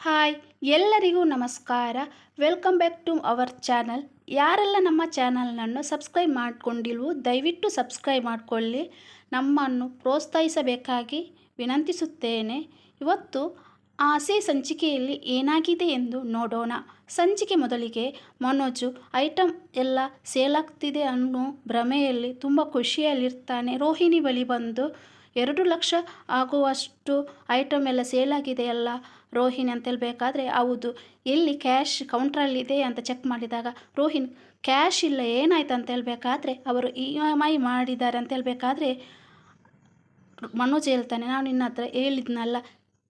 Hi ಎಲ್ಲರಿಗೂ ನಮಸ್ಕಾರ. Welcome back to our channel. ಯಾರೆಲ್ಲ ನಮ್ಮ ಚಾನಲ್ನನ್ನು ಸಬ್ಸ್ಕ್ರೈಬ್ ಮಾಡಿಕೊಂಡಿಲ್ವೋ ದಯವಿಟ್ಟು ಸಬ್ಸ್ಕ್ರೈಬ್ ಮಾಡಿಕೊಳ್ಳಿ. ನಮ್ಮನ್ನು ಪ್ರೋತ್ಸಾಹಿಸಬೇಕಾಗಿ ವಿನಂತಿಸುತ್ತೇನೆ. ಇವತ್ತು ಆಸೆ ಸಂಚಿಕೆಯಲ್ಲಿ ಏನಾಗಿದೆ ಎಂದು ನೋಡೋಣ. ಸಂಚಿಕೆ ಮೊದಲಿಗೆ ಮನೋಜು ಐಟಮ್ ಎಲ್ಲ ಸೇಲಾಗ್ತಿದೆ ಅನ್ನೋ ಭ್ರಮೆಯಲ್ಲಿ ತುಂಬ ಖುಷಿಯಲ್ಲಿರ್ತಾನೆ. ರೋಹಿಣಿ ಬಳಿ ಬಂದು 2 ಲಕ್ಷ ಆಗುವಷ್ಟು ಐಟಮ್ ಎಲ್ಲ ಸೇಲಾಗಿದೆ ಅಲ್ಲ ರೋಹಿಣಿ ಅಂತ ಹೇಳಬೇಕಾದ್ರೆ, ಹೌದು, ಎಲ್ಲಿ ಕ್ಯಾಶ್ ಕೌಂಟ್ರಲ್ಲಿದೆ ಅಂತ ಚೆಕ್ ಮಾಡಿದಾಗ ರೋಹಿಣಿ ಕ್ಯಾಶ್ ಇಲ್ಲ ಏನಾಯ್ತು ಅಂತ ಹೇಳಬೇಕಾದ್ರೆ ಅವರು EMI ಮಾಡಿದ್ದಾರೆ ಅಂತ ಹೇಳಬೇಕಾದ್ರೆ ಮನೋಜ್ ಹೇಳ್ತಾನೆ, ನಾನು ನಿನ್ನ ಹತ್ರ ಹೇಳಿದ್ನಲ್ಲ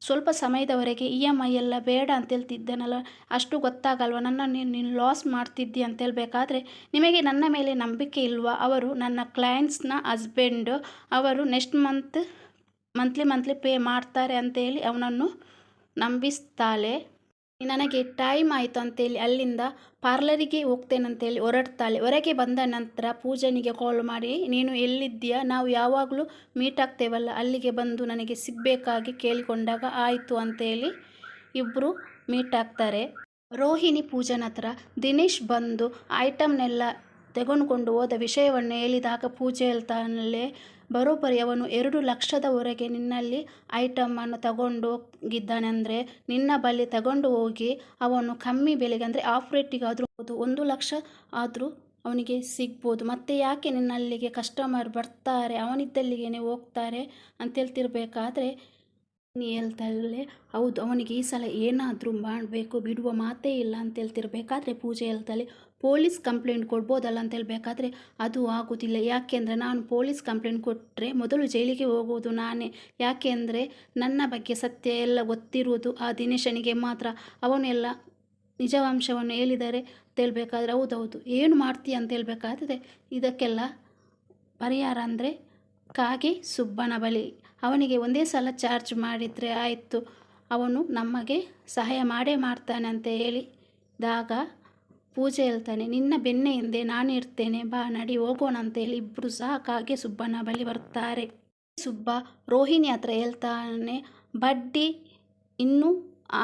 ಸ್ವಲ್ಪ ಸಮಯದವರೆಗೆ EMI ಎಲ್ಲ ಬೇಡ ಅಂತ ಹೇಳ್ತಿದ್ದೇನಲ್ಲ, ಅಷ್ಟು ಗೊತ್ತಾಗಲ್ವ ನನ್ನ ನೀನು ಲಾಸ್ ಮಾಡ್ತಿದ್ದಿ ಅಂತ ಹೇಳಬೇಕಾದ್ರೆ, ನಿಮಗೆ ನನ್ನ ಮೇಲೆ ನಂಬಿಕೆ ಇಲ್ವಾ? ಅವರು ನನ್ನ ಕ್ಲೈಂಟ್ಸ್ನ ಹಸ್ಬೆಂಡು, ಅವರು ನೆಕ್ಸ್ಟ್ ಮಂತ್ಲಿ ಪೇ ಮಾಡ್ತಾರೆ ಅಂತೇಳಿ ಅವನನ್ನು ನಂಬಿಸ್ತಾಳೆ. ನನಗೆ ಟೈಮ್ ಆಯಿತು ಅಂತೇಳಿ ಅಲ್ಲಿಂದ ಪಾರ್ಲರಿಗೆ ಹೋಗ್ತೇನಂತೇಳಿ ಹೊರಡ್ತಾಳೆ. ಹೊರಗೆ ಬಂದ ನಂತರ ಪೂಜನಿಗೆ ಕಾಲ್ ಮಾಡಿ, ನೀನು ಎಲ್ಲಿದ್ದೀಯಾ, ನಾವು ಯಾವಾಗಲೂ ಮೀಟ್ ಆಗ್ತೇವಲ್ಲ ಅಲ್ಲಿಗೆ ಬಂದು ನನಗೆ ಸಿಗಬೇಕಾಗಿ ಕೇಳಿಕೊಂಡಾಗ ಆಯಿತು ಅಂತೇಳಿ ಇಬ್ಬರು ಮೀಟ್ ಆಗ್ತಾರೆ. ರೋಹಿಣಿ ಪೂಜನ ಹತ್ರ ದಿನೇಶ್ ಬಂದು ಐಟಮ್ನೆಲ್ಲ ತೆಗೆದುಕೊಂಡು ಹೋದ ವಿಷಯವನ್ನು ಹೇಳಿದಾಗ ಪೂಜೆ ಹೇಳ್ತಾನಲ್ಲೇ, ಬರೋಬ್ಬರಿ ಅವನು 2 ಲಕ್ಷದವರೆಗೆ ನಿನ್ನಲ್ಲಿ ಐಟಮನ್ನು ತಗೊಂಡು ಹೋಗಿದ್ದಾನೆ. ಅಂದರೆ ನಿನ್ನ ಬಳಿ ತಗೊಂಡು ಹೋಗಿ ಅವನು ಕಮ್ಮಿ ಬೆಲೆಗೆ ಅಂದರೆ ಆಫ್ ರೇಟಿಗಾದರೂ 1 ಲಕ್ಷ ಆದರೂ ಅವನಿಗೆ ಸಿಗ್ಬೋದು. ಮತ್ತು ಯಾಕೆ ನಿನ್ನಲ್ಲಿಗೆ ಕಸ್ಟಮರ್ ಬರ್ತಾರೆ, ಅವನಿದ್ದಲ್ಲಿಗೆ ಹೋಗ್ತಾರೆ ಅಂತ ಹೇಳ್ತಿರ್ಬೇಕಾದ್ರೆ ನೀ ಹೇಳ್ತಾಳೆ, ಹೌದು ಅವನಿಗೆ ಈ ಸಲ ಏನಾದರೂ ಮಾಡಬೇಕು, ಬಿಡುವ ಮಾತೇ ಇಲ್ಲ ಅಂತ ಹೇಳ್ತಿರ್ಬೇಕಾದ್ರೆ ಪೂಜೆ ಹೇಳ್ತಾಳೆ, ಪೊಲೀಸ್ ಕಂಪ್ಲೇಂಟ್ ಕೊಡ್ಬೋದಲ್ಲ ಅಂತ ಹೇಳಬೇಕಾದ್ರೆ ಅದು ಆಗೋದಿಲ್ಲ. ಯಾಕೆಂದರೆ ನಾನು ಪೊಲೀಸ್ ಕಂಪ್ಲೇಂಟ್ ಕೊಟ್ಟರೆ ಮೊದಲು ಜೈಲಿಗೆ ಹೋಗೋದು ನಾನೇ. ಯಾಕೆಂದರೆ ನನ್ನ ಬಗ್ಗೆ ಸತ್ಯ ಎಲ್ಲ ಗೊತ್ತಿರುವುದು ಆ ದಿನೇಶನಿಗೆ ಮಾತ್ರ. ಅವನೆಲ್ಲ ನಿಜಾಂಶವನ್ನು ಹೇಳಿದರೆ ಅಂತ ಹೇಳಬೇಕಾದ್ರೆ ಹೌದೌದು ಏನು ಮಾಡ್ತೀಯ ಅಂತ ಹೇಳಬೇಕಾದ್ರೆ, ಇದಕ್ಕೆಲ್ಲ ಪರಿಹಾರ ಅಂದರೆ ಕಾಗೆ ಸುಬ್ಬನ ಬಳಿ ಅವನಿಗೆ ಒಂದೇ ಸಲ ಚಾರ್ಜ್ ಮಾಡಿದರೆ ಆಯಿತು, ಅವನು ನಮಗೆ ಸಹಾಯ ಮಾಡೇ ಮಾಡ್ತಾನೆ ಅಂತ ಹೇಳಿದಾಗ ಪೂಜೆ ಹೇಳ್ತಾನೆ, ನಿನ್ನ ಬೆನ್ನೆ ಹಿಂದೆ ನಾನು ಇರ್ತೇನೆ, ಬಾ ನಡಿ ಹೋಗೋಣ ಅಂತೇಳಿ ಇಬ್ಬರು ಸಹ ಕಾಗೆ ಸುಬ್ಬನ ಬಳಿ ಬರ್ತಾರೆ. ಸುಬ್ಬ ರೋಹಿಣಿ ಹತ್ರ ಹೇಳ್ತಾನೆ, ಬಡ್ಡಿ ಇನ್ನೂ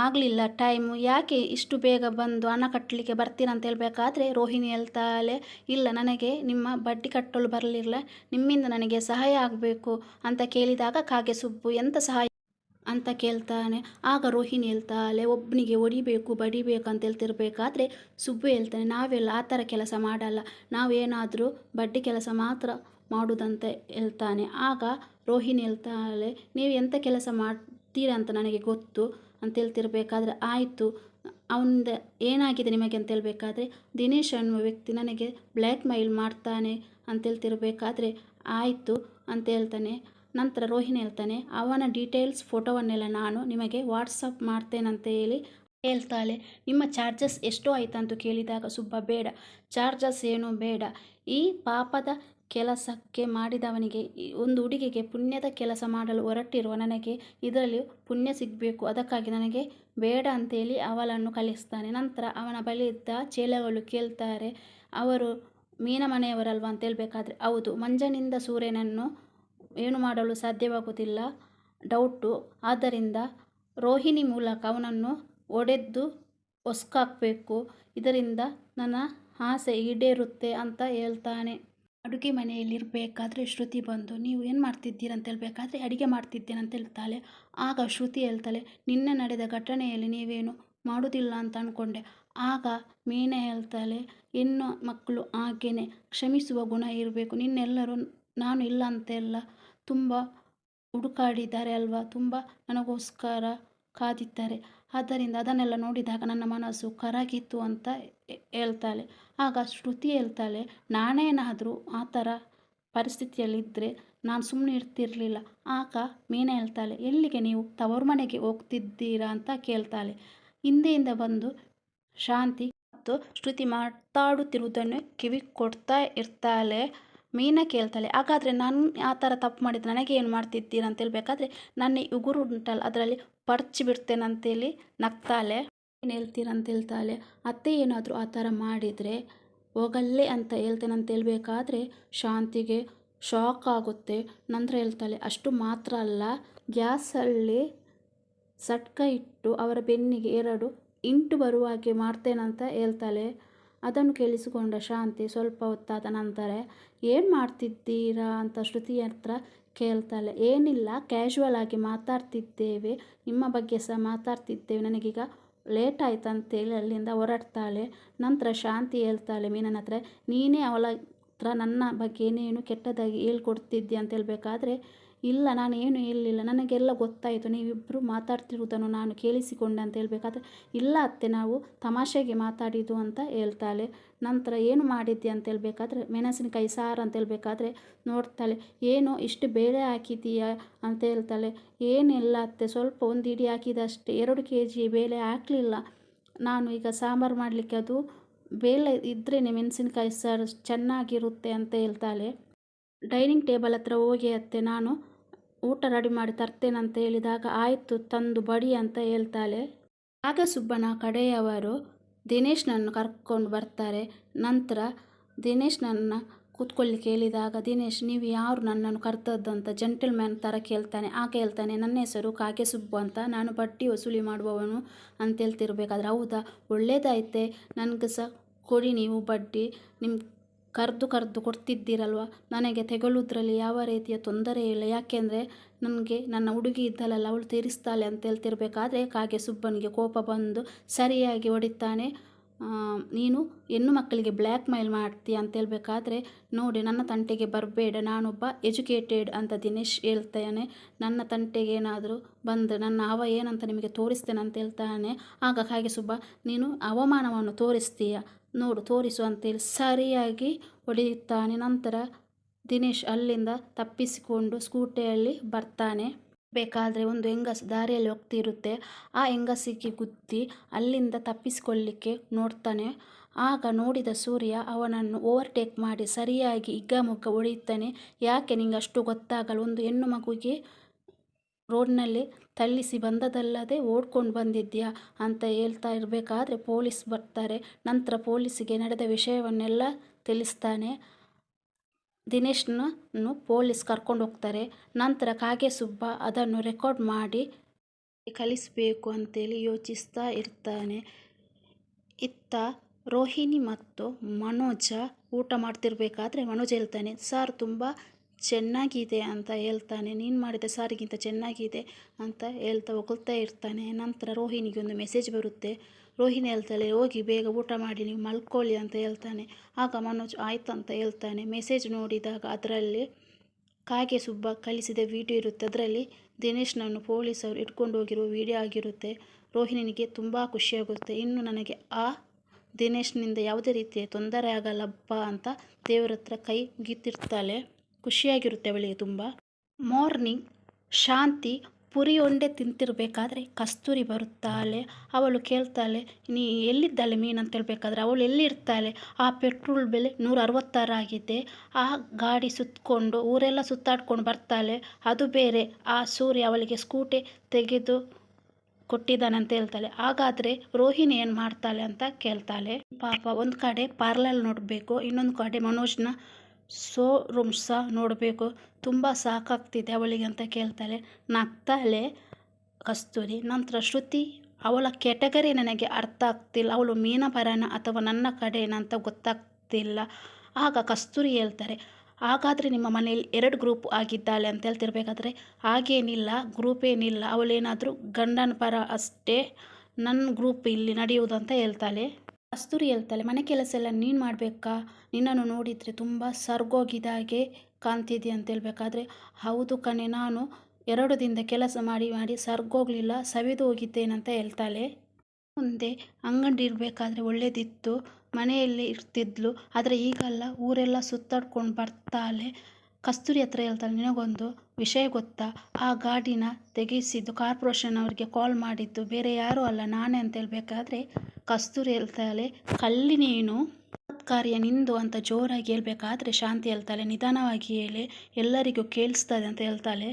ಆಗಲಿಲ್ಲ ಟೈಮು, ಯಾಕೆ ಇಷ್ಟು ಬೇಗ ಬಂದು ಹಣ ಕಟ್ಟಲಿಕ್ಕೆ ಬರ್ತೀರ ಅಂತ ಹೇಳಬೇಕಾದ್ರೆ ರೋಹಿಣಿ ಹೇಳ್ತಾಳೆ, ಇಲ್ಲ ನನಗೆ ನಿಮ್ಮ ಬಡ್ಡಿ ಕಟ್ಟಲು ಬರಲಿಲ್ಲ, ನಿಮ್ಮಿಂದ ನನಗೆ ಸಹಾಯ ಆಗಬೇಕು ಅಂತ ಕೇಳಿದಾಗ ಕಾಗೆ ಸುಬ್ಬು ಎಂಥ ಸಹಾಯ ಅಂತ ಕೇಳ್ತಾನೆ. ಆಗ ರೋಹಿಣಿ ಹೇಳ್ತಾಳೆ, ಒಬ್ಬನಿಗೆ ಹೊಡಿಬೇಕು ಬಡಿಬೇಕು ಅಂತ ಹೇಳ್ತಿರ್ಬೇಕಾದ್ರೆ ಸುಬ್ಬು ಹೇಳ್ತಾನೆ, ನಾವೆಲ್ಲ ಆ ಥರ ಕೆಲಸ ಮಾಡಲ್ಲ, ನಾವೇನಾದರೂ ಬಡ್ಡಿ ಕೆಲಸ ಮಾತ್ರ ಮಾಡೋದಂತ ಹೇಳ್ತಾನೆ. ಆಗ ರೋಹಿಣಿ ಹೇಳ್ತಾಳೆ, ನೀವು ಎಂಥ ಕೆಲಸ ಮಾಡ್ತೀರಾ ಅಂತ ನನಗೆ ಗೊತ್ತು ಅಂತ ಹೇಳ್ತಿರ್ಬೇಕಾದ್ರೆ ಆಯಿತು, ಅವನಿಂದ ಏನಾಗಿದೆ ನಿಮಗೆ ಅಂತ ಹೇಳ್ಬೇಕಾದ್ರೆ, ದಿನೇಶ್ ಅನ್ನುವ ವ್ಯಕ್ತಿ ನನಗೆ ಬ್ಲ್ಯಾಕ್ ಮೇಲ್ ಮಾಡ್ತಾನೆ ಅಂತ ಹೇಳ್ತಿರ್ಬೇಕಾದ್ರೆ ಆಯಿತು ಅಂತ ಹೇಳ್ತಾನೆ. ನಂತರ ರೋಹಿಣಿ ಹೇಳ್ತಾನೆ, ಅವನ ಡೀಟೇಲ್ಸ್ ಫೋಟೋವನ್ನೆಲ್ಲ ನಾನು ನಿಮಗೆ ವಾಟ್ಸಪ್ ಮಾಡ್ತೇನಂತ ಹೇಳಿ ಹೇಳ್ತಾಳೆ. ನಿಮ್ಮ ಚಾರ್ಜಸ್ ಎಷ್ಟು ಆಯಿತು ಅಂತ ಕೇಳಿದಾಗ ಸುಬ್ಬ, ಬೇಡ ಚಾರ್ಜಸ್ ಏನೂ ಬೇಡ, ಈ ಪಾಪದ ಕೆಲಸಕ್ಕೆ ಮಾಡಿದವನಿಗೆ, ಒಂದು ಹುಡುಗಿಗೆ ಪುಣ್ಯದ ಕೆಲಸ ಮಾಡಲು ಹೊರಟಿರುವ ನನಗೆ ಇದರಲ್ಲಿ ಪುಣ್ಯ ಸಿಗಬೇಕು, ಅದಕ್ಕಾಗಿ ನನಗೆ ಬೇಡ ಅಂತೇಳಿ ಅವಳನ್ನು ಕಳಿಸ್ತಾನೆ. ನಂತರ ಅವನ ಬಳಿ ಇದ್ದ ಚೇಲಗಳು ಕೇಳ್ತಾರೆ, ಅವರು ಮೀನ ಮನೆಯವರಲ್ವ ಅಂತ ಹೇಳ್ಬೇಕಾದ್ರೆ ಹೌದು, ಮಂಜನಿಂದ ಸೂರ್ಯನನ್ನು ಏನು ಮಾಡಲು ಸಾಧ್ಯವಾಗುವುದಿಲ್ಲ, ಡೌಟು, ಆದ್ದರಿಂದ ರೋಹಿಣಿ ಮೂಲಕ ಅವನನ್ನು ಒಡೆದು ಹೊಸ್ಕಾಕಬೇಕು, ಇದರಿಂದ ನನ್ನ ಆಸೆ ಈಡೇರುತ್ತೆ ಅಂತ ಹೇಳ್ತಾನೆ. ಅಡುಗೆ ಮನೆಯಲ್ಲಿರಬೇಕಾದ್ರೆ ಶ್ರುತಿ ಬಂದು, ನೀವು ಏನು ಮಾಡ್ತಿದ್ದೀರ ಅಂತ ಹೇಳಬೇಕಾದ್ರೆ ಅಡುಗೆ ಮಾಡ್ತಿದ್ದೇನೆ ಅಂತ ಹೇಳ್ತಾಳೆ. ಆಗ ಶ್ರುತಿ ಹೇಳ್ತಾಳೆ, ನಿನ್ನೆ ನಡೆದ ಘಟನೆಯಲ್ಲಿ ನೀವೇನು ಮಾಡೋದಿಲ್ಲ ಅಂತ ಅಂದ್ಕೊಂಡೆ. ಆಗ ಮೀನಾ ಹೇಳ್ತಾಳೆ, ಹೆಣ್ಣು ಮಕ್ಕಳು ಹಾಗೇನೆ ಕ್ಷಮಿಸುವ ಗುಣ ಇರಬೇಕು, ನಿನ್ನೆಲ್ಲರೂ ನಾನು ಇಲ್ಲ ಅಂತೆಲ್ಲ ತುಂಬ ಹುಡುಕಾಡಿದ್ದಾರೆ ಅಲ್ವಾ, ತುಂಬ ನನಗೋಸ್ಕರ ಕಾದಿದ್ದಾರೆ, ಆದ್ದರಿಂದ ಅದನ್ನೆಲ್ಲ ನೋಡಿದಾಗ ನನ್ನ ಮನಸ್ಸು ಕರಗಿತು ಅಂತ ಹೇಳ್ತಾಳೆ. ಆಗ ಶ್ರುತಿ ಹೇಳ್ತಾಳೆ, ನಾನೇನಾದರೂ ಆ ಥರ ಪರಿಸ್ಥಿತಿಯಲ್ಲಿದ್ದರೆ ನಾನು ಸುಮ್ಮನೆ ಇರ್ತಿರಲಿಲ್ಲ. ಆಗ ಮೀನಾ ಹೇಳ್ತಾಳೆ, ಎಲ್ಲಿಗೆ ನೀವು ತವರು ಮನೆಗೆ ಹೋಗ್ತಿದ್ದೀರಾ ಅಂತ ಕೇಳ್ತಾಳೆ. ಹಿಂದೆಯಿಂದ ಬಂದು ಶಾಂತಿ ಮತ್ತು ಶ್ರುತಿ ಮಾತಾಡುತ್ತಿರುವುದನ್ನು ಕಿವಿ ಕೊಡ್ತಾ ಇರ್ತಾಳೆ. ಮೀನಾ ಕೇಳ್ತಾಳೆ, ಹಾಗಾದರೆ ನಾನು ಆ ಥರ ತಪ್ಪು ಮಾಡಿದರೆ ನನಗೆ ಏನು ಮಾಡ್ತಿದ್ದೀರಾ ಅಂತ ಹೇಳ್ಬೇಕಾದ್ರೆ, ನನ್ನ ಉಗುರು ಉಂಟಲ್ಲ ಅದರಲ್ಲಿ ಪರ್ಚಿ ಬಿಡ್ತೇನೆ ಅಂತೇಳಿ ನಗ್ತಾಳೆ. ಏನು ಹೇಳ್ತೀರ ಅಂತ ಹೇಳ್ತಾಳೆ. ಅತ್ತೆ ಏನಾದರೂ ಆ ಥರ ಮಾಡಿದರೆ ಹೋಗಲ್ಲೇ ಅಂತ ಹೇಳ್ತೇನೆ ಅಂತ ಹೇಳ್ಬೇಕಾದ್ರೆ ಶಾಂತಿಗೆ ಶಾಕ್ ಆಗುತ್ತೆ. ನಂತರ ಹೇಳ್ತಾಳೆ, ಅಷ್ಟು ಮಾತ್ರ ಅಲ್ಲ, ಗ್ಯಾಸಲ್ಲಿ ಸಟ್ಕ ಇಟ್ಟು ಅವರ ಬೆನ್ನಿಗೆ 2 ಇಂಟು ಬರುವ ಹಾಗೆ ಮಾಡ್ತೇನಂತ ಹೇಳ್ತಾಳೆ. ಅದನ್ನು ಕೇಳಿಸಿಕೊಂಡ ಶಾಂತಿ ಸ್ವಲ್ಪ ಹೊತ್ತಾದ ನಂತರ ಏನು ಮಾಡ್ತಿದ್ದೀರಾ ಅಂತ ಶ್ರುತಿ ಹತ್ರ ಕೇಳ್ತಾಳೆ. ಏನಿಲ್ಲ, ಕ್ಯಾಶುವಲ್ ಆಗಿ ಮಾತಾಡ್ತಿದ್ದೇವೆ, ನಿಮ್ಮ ಬಗ್ಗೆ ಸಹ ಮಾತಾಡ್ತಿದ್ದೇವೆ, ನನಗೀಗ ಲೇಟ್ ಆಯ್ತು ಅಂತೇಳಿ ಅಲ್ಲಿಂದ ಹೊರಡ್ತಾಳೆ. ನಂತರ ಶಾಂತಿ ಹೇಳ್ತಾಳೆ ಮೀನನ ಹತ್ರ, ನೀನೇ ಅವಳ ಹತ್ರ ನನ್ನ ಬಗ್ಗೆ ಏನೇನು ಕೆಟ್ಟದಾಗಿ ಹೇಳ್ಕೊಡ್ತಿದ್ದೆ ಅಂತ ಹೇಳ್ಬೇಕಾದ್ರೆ, ಇಲ್ಲ ನಾನು ಏನು ಹೇಳಿಲ್ಲ, ನನಗೆಲ್ಲ ಗೊತ್ತಾಯಿತು, ನೀವಿಬ್ಬರು ಮಾತಾಡ್ತಿರುವುದನ್ನು ನಾನು ಕೇಳಿಸಿಕೊಂಡೆ ಅಂತ ಹೇಳ್ಬೇಕಾದ್ರೆ, ಇಲ್ಲ ಅತ್ತೆ ನಾವು ತಮಾಷೆಗೆ ಮಾತಾಡಿದ್ದು ಅಂತ ಹೇಳ್ತಾಳೆ. ನಂತರ ಏನು ಮಾಡಿದ್ದೆ ಅಂತ ಹೇಳ್ಬೇಕಾದ್ರೆ, ಮೆಣಸಿನಕಾಯಿ ಸಾರು ಅಂತ ಹೇಳ್ಬೇಕಾದ್ರೆ ನೋಡ್ತಾಳೆ, ಏನು ಇಷ್ಟು ಬೇಳೆ ಹಾಕಿದ್ದೀಯಾ ಅಂತ ಹೇಳ್ತಾಳೆ. ಏನಿಲ್ಲ ಅತ್ತೆ, ಸ್ವಲ್ಪ 1 ಇಡಿ ಹಾಕಿದಷ್ಟೇ, 2 kg ಬೇಳೆ ಹಾಕಲಿಲ್ಲ, ನಾನು ಈಗ ಸಾಂಬಾರು ಮಾಡಲಿಕ್ಕೆ ಅದು ಬೇಳೆ ಇದ್ರೇ ಮೆಣಸಿನಕಾಯಿ ಸಾರು ಚೆನ್ನಾಗಿರುತ್ತೆ ಅಂತ ಹೇಳ್ತಾಳೆ. ಡೈನಿಂಗ್ ಟೇಬಲ್ ಹತ್ರ ಹೋಗಿ ಅತ್ತೆ ನಾನು ಊಟ ರೆಡಿ ಮಾಡಿ ತರ್ತೇನಂತ ಹೇಳಿದಾಗ, ಆಯಿತು ತಂದು ಬಡಿ ಅಂತ ಹೇಳ್ತಾಳೆ. ಆಗ ಸುಬ್ಬನ ಕಡೆಯವರು ದಿನೇಶ್ನನ್ನು ಕರ್ಕೊಂಡು ಬರ್ತಾರೆ. ನಂತರ ದಿನೇಶ್ನನ್ನು ಕೂತ್ಕೊಳ್ಳಿಕ್ಕೆ ಹೇಳಿದಾಗ, ದಿನೇಶ್ ನೀವು ಯಾರು ನನ್ನನ್ನು ಕರೆದದ್ದು ಅಂತ ಜೆಂಟಲ್ಮ್ಯಾನ್ ಥರ ಕೇಳ್ತಾನೆ. ಆಗ ಹೇಳ್ತಾನೆ, ನನ್ನ ಹೆಸರು ಕಾಗೆ ಸುಬ್ಬು ಅಂತ, ನಾನು ಬಡ್ಡಿ ವಸೂಲಿ ಮಾಡುವವನು ಅಂತ ಹೇಳ್ತಿರ್ಬೇಕಾದ್ರೆ, ಹೌದಾ ಒಳ್ಳೇದಾಯ್ತೆ, ನನಗೆ ಸಹ ಕೊಡಿ ನೀವು ಬಡ್ಡಿ, ನಿಮ್ಮ ಕರೆದು ಕೊಡ್ತಿದ್ದೀರಲ್ವ, ನನಗೆ ತೆಗೊಳ್ಳೋದ್ರಲ್ಲಿ ಯಾವ ರೀತಿಯ ತೊಂದರೆ ಇಲ್ಲ, ಯಾಕೆಂದರೆ ನನಗೆ ನನ್ನ ಹುಡುಗಿ ಇದ್ದಳಲ್ಲ ಅವಳು ತೀರಿಸ್ತಾಳೆ ಅಂತ ಹೇಳ್ತಿರ್ಬೇಕಾದ್ರೆ ಕಾಗೆ ಸುಬ್ಬನಿಗೆ ಕೋಪ ಬಂದು ಸರಿಯಾಗಿ ಹೊಡಿತಾನೆ. ನೀನು ಹೆಣ್ಣು ಮಕ್ಕಳಿಗೆ ಬ್ಲ್ಯಾಕ್ ಮೇಲ್ ಮಾಡ್ತೀಯ ಅಂತ ಹೇಳ್ಬೇಕಾದ್ರೆ, ನೋಡಿ ನನ್ನ ತಂಟೆಗೆ ಬರಬೇಡ, ನಾನೊಬ್ಬ ಎಜುಕೇಟೆಡ್ ಅಂತ ದಿನೇಶ್ ಹೇಳ್ತಾನೆ. ನನ್ನ ತಂಟೆಗೆ ಏನಾದರೂ ಬಂದು ನನ್ನ ಅವ ಏನಂತ ನಿಮಗೆ ತೋರಿಸ್ತೇನೆ ಅಂತ ಹೇಳ್ತಾನೆ. ಆಗ ಕಾಗೆ ಸುಬ್ಬ, ನೀನು ಅವಮಾನವನ್ನು ತೋರಿಸ್ತೀಯ, ನೋಡು ತೋರಿಸು ಅಂತೇಳಿ ಸರಿಯಾಗಿ ಹೊಡೆಯುತ್ತಾನೆ. ನಂತರ ದಿನೇಶ್ ಅಲ್ಲಿಂದ ತಪ್ಪಿಸಿಕೊಂಡು ಸ್ಕೂಟಿಯಲ್ಲಿ ಬರ್ತಾನೆ. ಬೇಕಾದರೆ ಒಂದು ಹೆಂಗಸು ದಾರಿಯಲ್ಲಿ ಹೋಗ್ತಿರುತ್ತೆ, ಆ ಹೆಂಗಸಿಗೆ ಗುದ್ದಿ ಅಲ್ಲಿಂದ ತಪ್ಪಿಸಿಕೊಳ್ಳಿಕ್ಕೆ ನೋಡ್ತಾನೆ. ಆಗ ನೋಡಿದ ಸೂರ್ಯ ಅವನನ್ನು ಓವರ್ಟೇಕ್ ಮಾಡಿ ಸರಿಯಾಗಿ ಹಿಗ್ಗಾಮುಗ್ಗ ಹೊಡೆಯುತ್ತಾನೆ. ಯಾಕೆ ನಿಂಗೆ ಅಷ್ಟು ಗೊತ್ತಾಗಲ್ಲ, ಒಂದು ಹೆಣ್ಣು ಮಗುವಿಗೆ ರೋಡ್ನಲ್ಲಿ ತಳ್ಳಿಸಿ ಬಂದದಲ್ಲದೆ ಓಡ್ಕೊಂಡು ಬಂದಿದ್ಯಾ ಅಂತ ಹೇಳ್ತಾ ಇರಬೇಕಾದ್ರೆ ಪೊಲೀಸ್ ಬರ್ತಾರೆ. ನಂತರ ಪೊಲೀಸಿಗೆ ನಡೆದ ವಿಷಯವನ್ನೆಲ್ಲ ತಿಳಿಸ್ತಾನೆ. ದಿನೇಶ್ನನ್ನು ಪೊಲೀಸ್ ಕರ್ಕೊಂಡು ಹೋಗ್ತಾರೆ. ನಂತರ ಕಾಗೆ ಸುಬ್ಬ ಅದನ್ನು ರೆಕಾರ್ಡ್ ಮಾಡಿ ಕಳಿಸಬೇಕು ಅಂತೇಳಿ ಯೋಚಿಸ್ತಾ ಇರ್ತಾನೆ. ಇತ್ತ ರೋಹಿಣಿ ಮತ್ತು ಮನೋಜ ಊಟ ಮಾಡ್ತಿರ್ಬೇಕಾದ್ರೆ ಮನೋಜ್ ಹೇಳ್ತಾನೆ, ಸಾರ್ ತುಂಬ ಚೆನ್ನಾಗಿದೆ ಅಂತ ಹೇಳ್ತಾನೆ. ನೀನು ಮಾಡಿದ ಸಾರಿಗಿಂತ ಚೆನ್ನಾಗಿದೆ ಅಂತ ಹೇಳ್ತಾ ಹೊಗಳ್ತಾ ಇರ್ತಾನೆ. ನಂತರ ರೋಹಿಣಿಗೆ ಒಂದು ಮೆಸೇಜ್ ಬರುತ್ತೆ. ರೋಹಿಣಿ ಹೇಳ್ತಾಳೆ, ಹೋಗಿ ಬೇಗ ಊಟ ಮಾಡಿ ನೀವು ಮಲ್ಕೊಳ್ಳಿ ಅಂತ ಹೇಳ್ತಾನೆ. ಆಗ ಮನೋಜ್ ಆಯ್ತು ಅಂತ ಹೇಳ್ತಾನೆ. ಮೆಸೇಜ್ ನೋಡಿದಾಗ ಅದರಲ್ಲಿ ಕಾಗೆ ಸುಬ್ಬ ಕಳಿಸಿದ ವಿಡಿಯೋ ಇರುತ್ತೆ. ಅದರಲ್ಲಿ ದಿನೇಶ್ನನ್ನು ಪೊಲೀಸರು ಇಟ್ಕೊಂಡು ಹೋಗಿರೋ ವಿಡಿಯೋ ಆಗಿರುತ್ತೆ. ರೋಹಿಣಿಗೆ ತುಂಬ ಖುಷಿಯಾಗುತ್ತೆ. ಇನ್ನು ನನಗೆ ಆ ದಿನೇಶ್ನಿಂದ ಯಾವುದೇ ರೀತಿಯ ತೊಂದರೆ ಆಗಲ್ಲಪ್ಪ ಅಂತ ದೇವರ ಹತ್ರ ಕೈ ಮುಗಿತಿರ್ತಾಳೆ. ಖುಷಿಯಾಗಿರುತ್ತೆ ಅವಳಿಗೆ ತುಂಬ. ಮಾರ್ನಿಂಗ್ ಶಾಂತಿ ಪುರಿ ಉಂಡೆ ತಿಂತಿರ್ಬೇಕಾದ್ರೆ ಕಸ್ತೂರಿ ಬರುತ್ತಾಳೆ. ಅವಳು ಕೇಳ್ತಾಳೆ, ನೀ ಎಲ್ಲಿದ್ದಾಳೆ ಮೀನು ಅಂತ ಹೇಳ್ಬೇಕಾದ್ರೆ ಅವಳು ಎಲ್ಲಿರ್ತಾಳೆ, ಆ ಪೆಟ್ರೋಲ್ ಬೆಲೆ 166 ಆಗಿದೆ, ಆ ಗಾಡಿ ಸುತ್ತಕೊಂಡು ಊರೆಲ್ಲ ಸುತ್ತಾಡ್ಕೊಂಡು ಬರ್ತಾಳೆ, ಅದು ಬೇರೆ ಆ ಸೂರ್ಯ ಅವಳಿಗೆ ಸ್ಕೂಟಿ ತೆಗೆದು ಕೊಟ್ಟಿದ್ದಾನಂತ ಹೇಳ್ತಾಳೆ. ಹಾಗಾದರೆ ರೋಹಿಣಿ ಏನು ಮಾಡ್ತಾಳೆ ಅಂತ ಕೇಳ್ತಾಳೆ. ಪಾಪ ಒಂದು ಕಡೆ ಪಾರ್ಲರ್ ನೋಡಬೇಕು, ಇನ್ನೊಂದು ಕಡೆ ಮನೋಜ್ನ ಶೋರೂಮ್ ಸಹ ನೋಡಬೇಕು, ತುಂಬ ಸಾಕಾಗ್ತಿದೆ ಅವಳಿಗೆ ಅಂತ ಕೇಳ್ತಾಳೆ. ನಗ್ತಾಳೆ ಕಸ್ತೂರಿ. ನಂತರ ಶ್ರುತಿ, ಅವಳ ಕ್ಯಾಟಗರಿ ನನಗೆ ಅರ್ಥ ಆಗ್ತಿಲ್ಲ, ಅವಳು ಮೀನಪರನ ಅಥವಾ ನನ್ನ ಕಡೆನ ಅಂತ ಗೊತ್ತಾಗ್ತಿಲ್ಲ. ಆಗ ಕಸ್ತೂರಿ ಹೇಳ್ತಾರೆ, ಹಾಗಾದರೆ ನಿಮ್ಮ ಮನೆಯಲ್ಲಿ 2 ಗ್ರೂಪ್ ಆಗಿದ್ದಾಳೆ ಅಂತ ಹೇಳ್ತಿರ್ಬೇಕಾದ್ರೆ, ಹಾಗೇನಿಲ್ಲ, ಗ್ರೂಪ್ ಏನಿಲ್ಲ, ಅವಳೇನಾದರೂ ಗಂಡನ ಪರ ಅಷ್ಟೇ, ನನ್ನ ಗ್ರೂಪ್ ಇಲ್ಲಿ ನಡೆಯುವುದು ಅಂತ ಹೇಳ್ತಾಳೆ. ಕಸ್ತೂರಿ ಹೇಳ್ತಾಳೆ, ಮನೆ ಕೆಲಸ ಎಲ್ಲ ನೀನು ಮಾಡಬೇಕಾ, ನಿನ್ನನ್ನು ನೋಡಿದರೆ ತುಂಬ ಸರ್ಗೋಗಿದಾಗೆ ಕಾಣ್ತಿದ್ದೆ ಅಂತ ಹೇಳ್ಬೇಕಾದ್ರೆ, ಹೌದು ಕಣೆ, ನಾನು 2 ದಿನದ ಕೆಲಸ ಮಾಡಿ ಮಾಡಿ ಸರ್ಗೋಗಲಿಲ್ಲ, ಸವಿದು ಹೋಗಿದ್ದೇನಂತ ಹೇಳ್ತಾಳೆ. ಮುಂದೆ ಅಂಗಡಿ ಇರಬೇಕಾದ್ರೆ ಒಳ್ಳೇದಿತ್ತು, ಮನೆಯಲ್ಲಿ ಇರ್ತಿದ್ಲು, ಆದರೆ ಈಗಲ್ಲ ಊರೆಲ್ಲ ಸುತ್ತಾಡ್ಕೊಂಡು ಬರ್ತಾಳೆ. ಕಸ್ತೂರಿ ಹತ್ರ ಹೇಳ್ತಾಳೆ, ನಿನಗೊಂದು ವಿಷಯ ಗೊತ್ತಾ, ಆ ಗಾಡಿನ ತೆಗೆಸಿದ್ದು ಕಾರ್ಪೊರೇಷನ್ ಅವರಿಗೆ ಕಾಲ್ ಮಾಡಿದ್ದು ಬೇರೆ ಯಾರೂ ಅಲ್ಲ ನಾನೇ ಅಂತ ಹೇಳ್ಬೇಕಾದ್ರೆ ಕಸ್ತೂರಿ ಹೇಳ್ತಾಳೆ, ಕಳ್ಳಿ ನೀನು, ಕಾರ್ಯ ನಿಂದು ಅಂತ ಜೋರಾಗಿ ಹೇಳ್ಬೇಕಾದ್ರೆ ಶಾಂತಿ ಹೇಳ್ತಾಳೆ, ನಿಧಾನವಾಗಿ ಹೇಳಿ ಎಲ್ಲರಿಗೂ ಕೇಳಿಸ್ತದೆ ಅಂತ ಹೇಳ್ತಾಳೆ.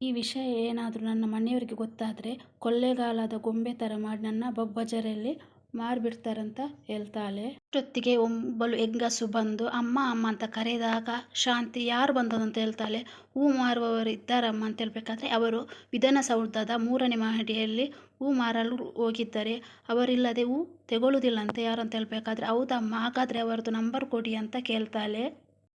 ಈ ವಿಷಯ ಏನಾದರೂ ನನ್ನ ಮನೆಯವರಿಗೆ ಗೊತ್ತಾದರೆ ಕೊಳ್ಳೆಗಾಲದ ಗೊಂಬೆ ಥರ ಮಾಡಿ ನನ್ನ ಬಜಾರಲ್ಲಿ ಮಾರಿಬಿಡ್ತಾರಂತ ಹೇಳ್ತಾಳೆ. ಅಷ್ಟೊತ್ತಿಗೆ ಒಬ್ಬಳು ಹೆಂಗಸು ಬಂದು ಅಮ್ಮ ಅಮ್ಮ ಅಂತ ಕರೆದಾಗ ಶಾಂತಿ ಯಾರು ಬಂದದ್ದು ಅಂತ ಹೇಳ್ತಾಳೆ. ಹೂ ಮಾರುವವರು ಇದ್ದಾರಮ್ಮ ಅಂತ ಹೇಳ್ಬೇಕಾದ್ರೆ ಅವರು ವಿಧಾನಸೌಧದ 3ನೇ ಮಹಡಿಯಲ್ಲಿ ಹೂ ಮಾರಲು ಹೋಗಿದ್ದಾರೆ, ಅವರಿಲ್ಲದೆ ಹೂ ತೆಗೊಳ್ಳುವುದಿಲ್ಲ ಅಂತ ಯಾರು ಅಂತ ಹೇಳ್ಬೇಕಾದ್ರೆ ಹೌದಮ್ಮ ಹಾಗಾದರೆ ಅವರದ್ದು ನಂಬರ್ ಕೊಡಿ ಅಂತ ಕೇಳ್ತಾಳೆ.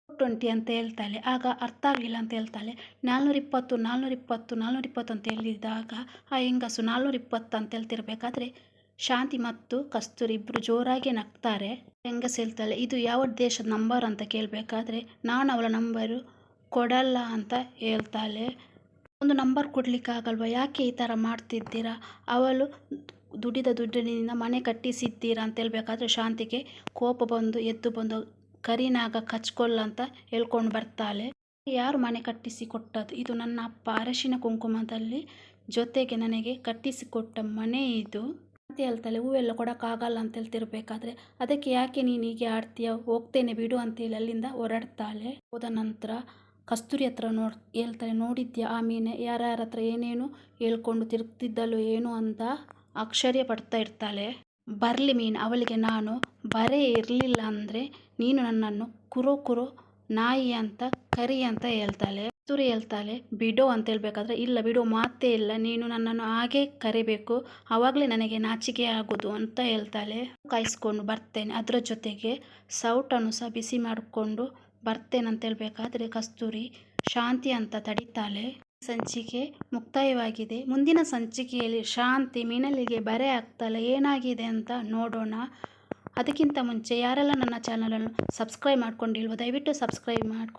20 ಅಂತ ಹೇಳ್ತಾಳೆ. ಆಗ ಅರ್ಥ ಆಗಲಿಲ್ಲ ಅಂತ ಹೇಳ್ತಾಳೆ. 420 420 420 ಅಂತ ಹೇಳಿದಾಗ ಆ ಹೆಂಗಸು 420 ಅಂತ ಹೇಳ್ತಿರ್ಬೇಕಾದ್ರೆ ಶಾಂತಿ ಮತ್ತು ಕಸ್ತೂರಿ ಇಬ್ಬರು ಜೋರಾಗಿ ನಗ್ತಾರೆ. ಹೆಂಗಸು ಹೇಳ್ತಾಳೆ, ಇದು ಯಾವ ದೇಶದ ನಂಬರ್ ಅಂತ ಕೇಳಬೇಕಾದ್ರೆ ನಾನು ಅವಳ ನಂಬರು ಕೊಡಲ್ಲ ಅಂತ ಹೇಳ್ತಾಳೆ. ಒಂದು ನಂಬರ್ ಕೊಡ್ಲಿಕ್ಕಾಗಲ್ವಾ, ಯಾಕೆ ಈ ಥರ ಮಾಡ್ತಿದ್ದೀರಾ, ಅವಳು ದುಡಿದ ದುಡ್ಡಿನಿಂದ ಮನೆ ಕಟ್ಟಿಸಿದ್ದೀರಾ ಅಂತ ಹೇಳ್ಬೇಕಾದ್ರೆ ಶಾಂತಿಗೆ ಕೋಪ ಬಂದು ಎದ್ದು ಬಂದು ಕರಿನಾಗ ಕಚ್ಕೊಲ್ಲ ಅಂತ ಹೇಳ್ಕೊಂಡು ಬರ್ತಾಳೆ. ಯಾರು ಮನೆ ಕಟ್ಟಿಸಿ ಕೊಟ್ಟದ್ದು, ಇದು ನನ್ನ ಅಪ್ಪ ಅರಶಿನ ಕುಂಕುಮದಲ್ಲಿ ಜೊತೆಗೆ ನನಗೆ ಕಟ್ಟಿಸಿಕೊಟ್ಟ ಮನೆ ಇದು ಅಂತ ಹೇಳ್ತಾಳೆ. ಹೂವೆಲ್ಲ ಕೊಡೋಕ್ಕಾಗಲ್ಲ ಅಂತ ಹೇಳ್ತಿರ್ಬೇಕಾದ್ರೆ ಅದಕ್ಕೆ ಯಾಕೆ ನೀನು ಹೀಗೆ ಆಡ್ತೀಯ, ಹೋಗ್ತೇನೆ ಬಿಡು ಅಂತೇಳಿ ಅಲ್ಲಿಂದ ಹೊರಡ್ತಾಳೆ. ಹೋದ ನಂತರ ಕಸ್ತೂರಿ ಹತ್ರ ಹೇಳ್ತಾಳೆ, ನೋಡಿದ್ಯಾ ಆ ಮೀನೆ ಯಾರ್ಯಾರ ಹತ್ರ ಏನೇನು ಹೇಳ್ಕೊಂಡು ತಿರುಗ್ತಿದ್ದಳು ಏನು ಅಂತ ಆಶ್ಚರ್ಯ ಪಡ್ತಾ ಇರ್ತಾಳೆ. ಬರಲಿ ಮೀನು, ಅವಳಿಗೆ ನಾನು ಬರೇ ಇರಲಿಲ್ಲ ಅಂದರೆ ನೀನು ನನ್ನನ್ನು ಕುರೋ ನಾಯಿ ಅಂತ ಕರಿ ಅಂತ ಹೇಳ್ತಾಳೆ. ಕಸ್ತೂರಿ ಹೇಳ್ತಾಳೆ, ಬಿಡೋ ಅಂತ ಹೇಳ್ಬೇಕಾದ್ರೆ ಇಲ್ಲ ಬಿಡೋ ಮಾತೇ ಇಲ್ಲ, ನೀನು ನನ್ನನ್ನು ಹಾಗೆ ಕರಿಬೇಕು, ಆವಾಗಲೇ ನನಗೆ ನಾಚಿಕೆ ಆಗೋದು ಅಂತ ಹೇಳ್ತಾಳೆ. ಕಾಯಿಸ್ಕೊಂಡು ಬರ್ತೇನೆ, ಅದರ ಜೊತೆಗೆ ಸೌಟನ್ನು ಸಹ ಬಿಸಿ ಮಾಡಿಕೊಂಡು ಬರ್ತೇನೆ ಅಂತ ಹೇಳ್ಬೇಕಾದ್ರೆ ಕಸ್ತೂರಿ ಶಾಂತಿ ಅಂತ ತಡಿತಾಳೆ. ಸಂಚಿಕೆ ಮುಕ್ತಾಯವಾಗಿದೆ. ಮುಂದಿನ ಸಂಚಿಕೆಯಲ್ಲಿ ಶಾಂತಿ ಮೀನಲ್ಲಿಗೆ ಬರೆ ಆಗ್ತಾಳೆ, ಏನಾಗಿದೆ ಅಂತ ನೋಡೋಣ. ಅದಕ್ಕಿಂತ ಮುಂಚೆ ಯಾರೆಲ್ಲ ನನ್ನ ಚಾನಲನ್ನು ಸಬ್ಸ್ಕ್ರೈಬ್ ಮಾಡ್ಕೊಂಡಿಲ್ವೋ ದಯವಿಟ್ಟು ಸಬ್ಸ್ಕ್ರೈಬ್ ಮಾಡ್ಕೊಂಡು